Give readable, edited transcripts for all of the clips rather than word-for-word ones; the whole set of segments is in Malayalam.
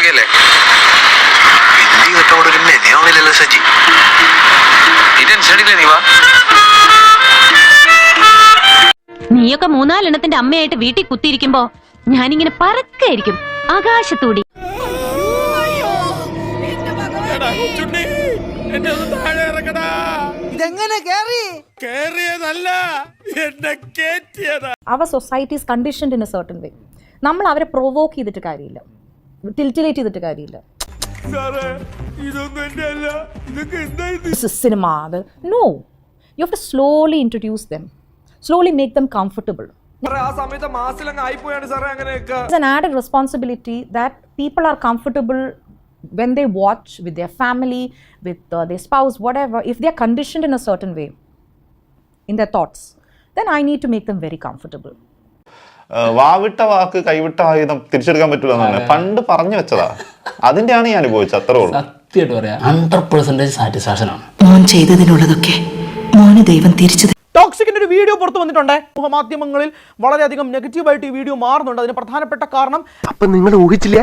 ഓക്കെയല്ലേ? ഒരു മെനയാവുന്നില്ലല്ലോ സജി. നീ ടെൻഷൻ അടിക്കില്ല, നീ വാ. നീയൊക്കെ 3-4 എണ്ണത്തിന്റെ അമ്മയായിട്ട് വീട്ടിൽ കുത്തിയിരിക്കുമ്പോ ഞാനിങ്ങനെ പറക്കായിരിക്കും ആകാശത്തൂടി. Our society is conditioned in a certain way. നമ്മൾ അവരെ പ്രൊവോക്ക് ചെയ്തിട്ട് കാര്യമില്ല, ടിൽറ്റിലേറ്റ് ചെയ്തിട്ട് കാര്യമില്ല. സിനിമ അത് no, you have to slowly introduce them, slowly make them comfortable. It's an added responsibility that people are comfortable when they watch with their family, with their spouse, whatever. If they are conditioned in a certain way in their thoughts, then I need to make them very comfortable. വാവിട്ട വാക്ക് കൈവിട്ട ആയുധം തിരിച്ചെടുക്കാൻ പറ്റില്ല എന്നാണ് പണ്ട് പറഞ്ഞു വെച്ചതാ. അതിന്റെയാണ് ഞാൻ അനുഭവിച്ചത്, അത്രേ ഉള്ളൂ. സത്യമായിട്ട് പറയാം, 100% സാറ്റിസ്ഫാക്ഷൻ ആണ്. മോൻ ചെയ്തതിനുള്ളതൊക്കെ മോന് ദൈവം തിരിച്ചു. ടോക്സിക്കിന്റെ ഒരു വീഡിയോ പുറത്തു വന്നിട്ടുണ്ട്. സമൂഹമാധ്യമങ്ങളിൽ വളരെയധികം നെഗറ്റീവായിട്ട് ഈ വീഡിയോ മാറുന്നുണ്ട്. അതിന് പ്രധാനപ്പെട്ട കാരണം അപ്പൊ നിങ്ങൾ ഊഹിച്ചില്ല,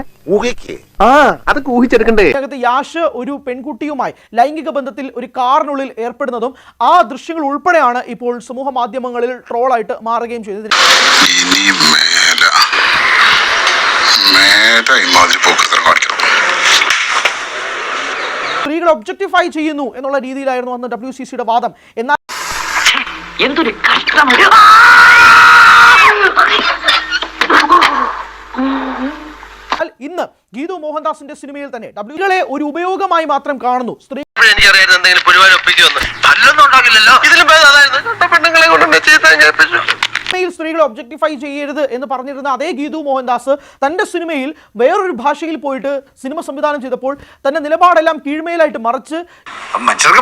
അതൊക്കെ ഊഹിച്ചെടുക്കണ്ടേ. യാഷ് ഒരു പെൺകുട്ടിയുമായി ലൈംഗിക ബന്ധത്തിൽ ഒരു കാറിനുള്ളിൽ ഏർപ്പെടുന്നതും ആ ദൃശ്യങ്ങൾ ഉൾപ്പെടെയാണ് ഇപ്പോൾ സമൂഹ മാധ്യമങ്ങളിൽ ട്രോളായിട്ട് മാറുകയും ചെയ്തത്. സ്ത്രീകളെ ഒബ്ജക്ടിഫൈ ചെയ്യുന്നു എന്നുള്ള രീതിയിലായിരുന്നു അന്ന് WCCയുടെ വാദം. എന്നാൽ എന്തൊരു കഷ്ടം. ഇന്ന് ഗീതു മോഹൻദാസിന്റെ സിനിമയിൽ തന്നെ സ്ത്രീകളെ ഒരു ഉപയോഗമായി മാത്രം കാണുന്നു. സ്ത്രീകളെ ഒബ്ജക്ടിഫൈ ചെയ്യരുത് എന്ന് പറഞ്ഞിരുന്ന അതേ ഗീതു മോഹൻദാസ് തന്റെ സിനിമയിൽ വേറൊരു ഭാഷയിൽ പോയിട്ട് സിനിമ സംവിധാനം ചെയ്തപ്പോൾ തന്റെ നിലപാടെല്ലാം കീഴ്മേലായിട്ട് മറിച്ച്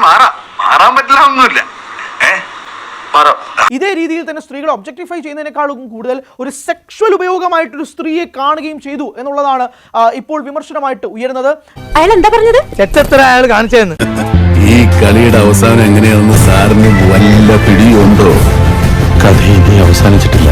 മാറാൻ പറ്റില്ല ഒന്നുമില്ല. ഇതേ രീതിയിൽ തന്നെ സ്ത്രീകളെ ഒബ്ജക്ടിഫൈ ചെയ്യുന്നതിനേക്കാളും കൂടുതൽ ഒരു സെക്ഷൽ ഉപയോഗമായിട്ടൊരു സ്ത്രീയെ കാണുകയും ചെയ്തു എന്നുള്ളതാണ് ഇപ്പോൾ വിമർശനമായിട്ട് ഉയരുന്നത്. അയാൾ എന്താ പറഞ്ഞത്? അയാൾ കാണിച്ചതെന്ന്. ഈ കളിയുടെ അവസാനം എങ്ങനെയാണെന്ന് സാറിന് വല്ല പിടിയുണ്ടോ? കഥ ഇനി അവസാനിച്ചിട്ടില്ല.